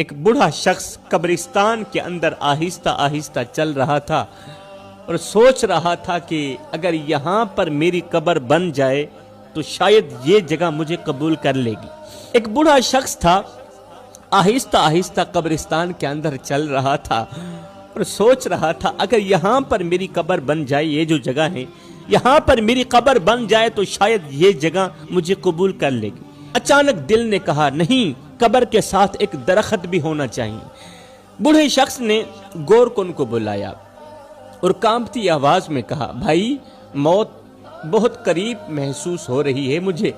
ایک بوڑھا شخص قبرستان کے اندر آہستہ آہستہ چل رہا تھا اور سوچ رہا تھا کہ اگر یہاں پر میری قبر بن جائے تو شاید یہ جگہ مجھے قبول کر لے گی۔ ایک بوڑھا شخص تھا، آہستہ آہستہ قبرستان کے اندر چل رہا تھا اور سوچ رہا تھا اگر یہاں پر میری قبر بن جائے، یہ جو جگہ ہے یہاں پر میری قبر بن جائے تو شاید یہ جگہ مجھے قبول کر لے گی۔ اچانک دل نے کہا نہیں، قبر کے ساتھ ایک درخت بھی ہونا چاہیے۔ بوڑھے شخص نے گورکن کو بلایا اور کانپتی آواز میں کہا، بھائی موت بہت قریب محسوس ہو رہی ہے مجھے،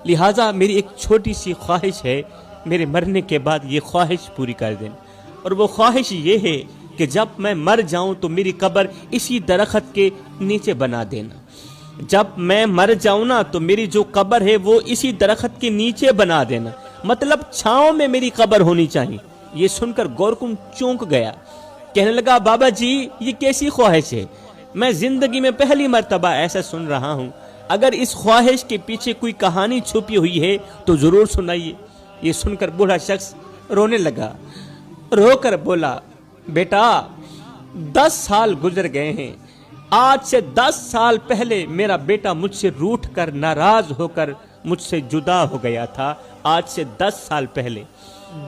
لہٰذا میری ایک چھوٹی سی خواہش ہے، میرے مرنے کے بعد یہ خواہش پوری کر دینا، اور وہ خواہش یہ ہے کہ جب میں مر جاؤں تو میری قبر اسی درخت کے نیچے بنا دینا۔ جب میں مر جاؤں نا تو میری جو قبر ہے وہ اسی درخت کے نیچے بنا دینا، مطلب چھاؤں میں میری قبر ہونی چاہیے۔ یہ سن کر گورکن چونک گیا، کہنے لگا، بابا جی یہ کیسی خواہش ہے؟ میں زندگی میں پہلی مرتبہ ایسا سن رہا ہوں، اگر اس خواہش کے پیچھے کوئی کہانی چھپی ہوئی ہے تو ضرور سنائیے۔ یہ سن کر بوڑھا شخص رونے لگا، رو کر بولا، بیٹا 10 سال گزر گئے ہیں، آج سے 10 سال پہلے میرا بیٹا مجھ سے روٹھ کر ناراض ہو کر مجھ سے جدا ہو گیا تھا۔ آج سے 10 سال پہلے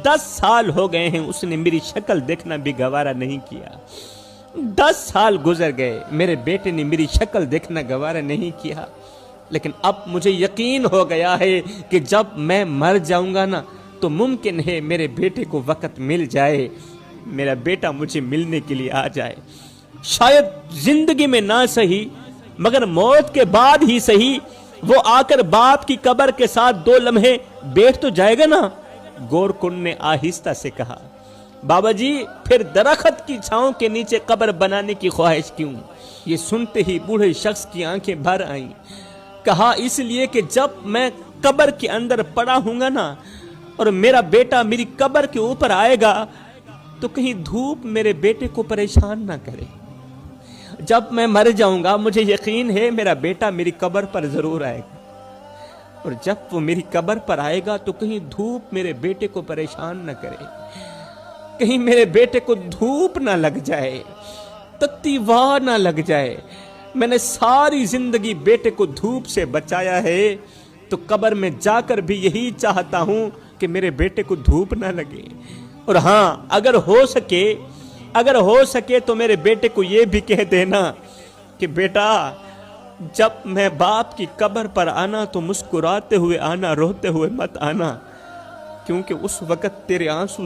10 سال ہو گئے ہیں، اس نے میری شکل دیکھنا بھی گوارا نہیں کیا۔ 10 سال گزر گئے، میرے بیٹے نے میری شکل دیکھنا گوارا نہیں کیا، لیکن اب مجھے یقین ہو گیا ہے کہ جب میں مر جاؤں گا نا تو ممکن ہے میرے بیٹے کو وقت مل جائے، میرا بیٹا مجھے ملنے کے لیے آ جائے، شاید زندگی میں نہ صحیح مگر موت کے بعد ہی صحیح وہ آ کر باپ کی قبر کے ساتھ 2 لمحے بیٹھ تو جائے گا نا۔ گورکن نے آہستہ سے کہا، بابا جی پھر درخت کی چھاؤں کے نیچے قبر بنانے کی خواہش کیوں؟ یہ سنتے ہی بوڑھے شخص کی آنکھیں بھر آئیں، کہا اس لیے کہ جب میں قبر کے اندر پڑا ہوں گا نا اور میرا بیٹا میری قبر کے اوپر آئے گا تو کہیں دھوپ میرے بیٹے کو پریشان نہ کرے۔ جب میں مر جاؤں گا مجھے یقین ہے میرا بیٹا میری قبر پر ضرور آئے گا، اور جب وہ میری قبر پر آئے گا تو کہیں دھوپ میرے بیٹے کو پریشان نہ کرے، کہیں میرے بیٹے کو دھوپ نہ لگ جائے، تتی واہ نہ لگ جائے۔ میں نے ساری زندگی بیٹے کو دھوپ سے بچایا ہے تو قبر میں جا کر بھی یہی چاہتا ہوں کہ میرے بیٹے کو دھوپ نہ لگے، اور ہاں اگر ہو سکے تو میرے بیٹے کو یہ بھی کہہ دینا کہ بیٹا جب میں باپ کی قبر پر آنا تو مسکراتے ہوئے آنا، روتے ہوئے مت آنا، کیونکہ اس وقت تیرے آنسو